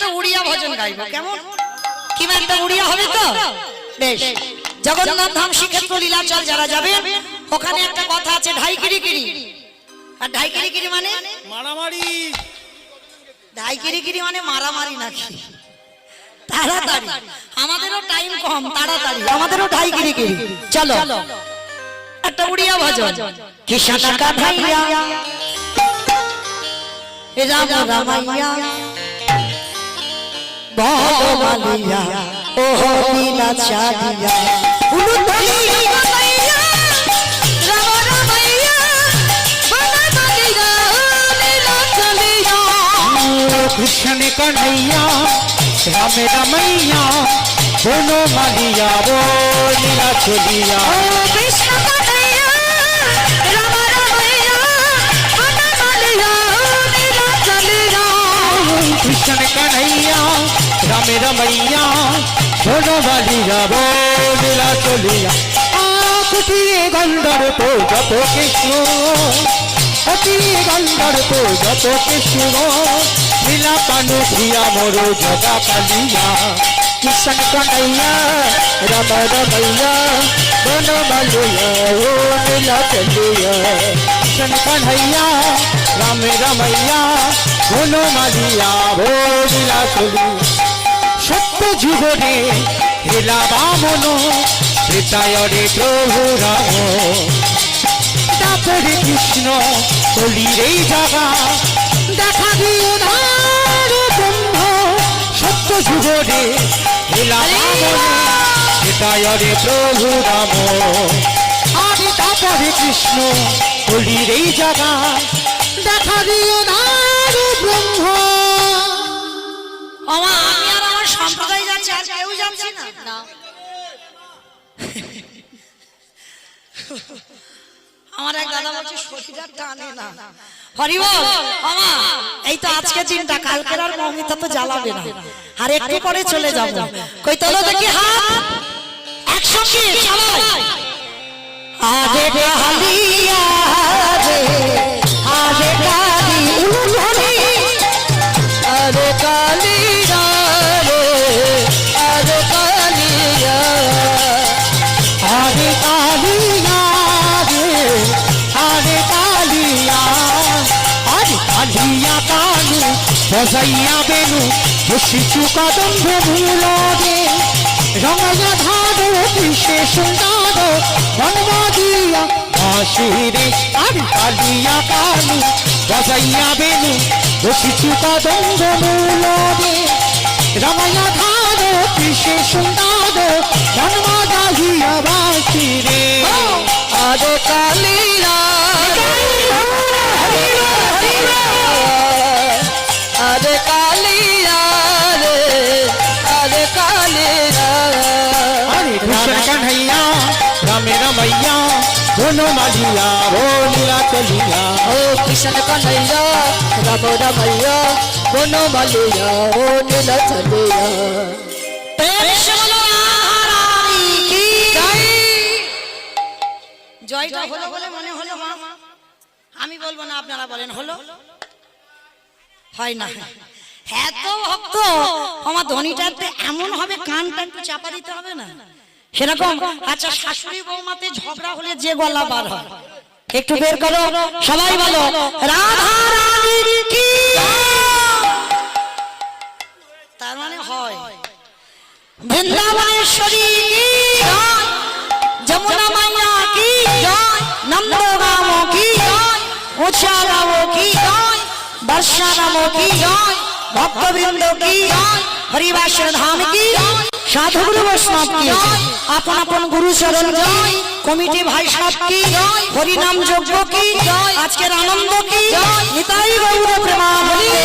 একটা উড়িয়া ভজন গাইবো, কেমন? কি একটা উড়িয়া হবে তো? বেশ। জগন্নাথ ধাম শ্রীক্ষেত্র লীলাচল যারা যাবে, ওখানে একটা কথা আছে, ঢাইকিরিকিরি। আর ঢাইকিরিকিরি মানে মারামারি। ঢাইকিরিকিরি মানে মারামারি নাকি? তাড়াতাড়ি, আমাদেরও টাইম কম, তাড়াতাড়ি, আমাদেরও ঢাইকিরিকিরি। চলো একটা উড়িয়া ভজন। কৃষ্ণ কাঁধাইয়া রাম রামাইয়া বলমালিয়া ও লীলা চাঁদিয়া উলুধলি রামাইয়া রাম রামাইয়া বলমালিয়া লীলা চাঁদিয়া কৃষ্ণ কন্হैया राम रमैया दोनों मालिया वो लीला चलिया। কৃষ্ণ কাঁধাইয়া রাম রামাইয়া বলমালিয়া লীলা চাঁদিয়া कृष्ण कन्हैया राम रमैया दोनों मालिया वो लीला चलिया। कुटिए गंधर तो जप कृष्ण अति गंधर तो जप कृष्ण लीला पानु धिया मोरो जगा पालिया। कृष्ण कन्हैया राम रमैया दोनों मालिया वो लीला चलिया। कृष्ण कन्हैया राम रमैया दोनों मालिया वो लीला चलिया। सत्य जुगरे हेला बामनो त्रेतायरे प्रभु राम तापरे कृष्ण कलिरे जागा দেখা দিও ধার ব্রহ্ম। সত্য যুগরে হেলা বামনো त्रेतायरे प्रभु राम আদি তাপরে কৃষ্ণ কলিরে জাগা দেখা দিও ধার ব্রহ্ম। আমার আমি আর আমার সম্প্রদায় যাচ্ছে, আর কেউ যাচ্ছে না। আমার এক দাদা বলছে শরীরটা টানে না। হরি বল আমা, এই তো আজকে চিন্তা, কালকের আর মমিতা তো জ্বালাবে না, আর একটু পরে চলে যাব। কই তোলো দেখি হাত একসঙ্গে সবাই। আরে কালিয়া রে আরে কালি উলুধলি আরে কালিয়া রে আরে কালিয়া আরে কালিয়া রে আরে কালিয়া আরে কালিয়া কালু বজাইয়া বেনু বসিছু কদম্ভ মূল রে রঙয়া ধার কৃষে সুন্দর বনমাদিয়া বাসি রে। আরে কালিয়া কালু বজাইয়া বেনু বসিছু কদম্ভ মূল রে রঙয়া ধার কৃষে সুন্দর বনমাদিয়া বাসি রে। আরে কালিয়া আরে কালিয়া রে আরে কালিয়া अरे कृष्ण कन्हैया राम रमैया दोनों मालिया वो लीला चलिया। ও কৃষ্ণ কানাইয়া রাম রামাইয়া বনমালিয়া ও লীলা চালিয়া। জয়টা হলো বলে মনে হলো মা, আমি বলবো না, আপনারা বলেন হলো হয় না? এত ভক্ত আমার ধ্বনিটাতে এমন হবে, কানটা একটু চাপা দিতে হবে না সেরকম। আচ্ছা, শাশুড়ি বৌমাতে ঝগড়া হলে যে গলা বার হয় একটু বের করো, সবাই বলো রাধা রানীর কি। তার মানে হয় বৃন্দাবনেশ্বরী কি জয়, যমুনা মাইয়া কি জয়, নন্দগাম কি জয়, উচারাম কি জয়, বর্ষারাম কি জয়, ভক্তবৃন্দ কি জয়, হরিবাসর ধাম কি জয়, সাধুগুরু বৈষ্ণব কি জয়, আপন আপন গুরু চরণ জয়, কমিটি ভাই সব কি জয়, হরিনাম যজ্ঞ কি জয়, আজকের আনন্দ কি জয়, নিতাই গৌর প্রেমানন্দে।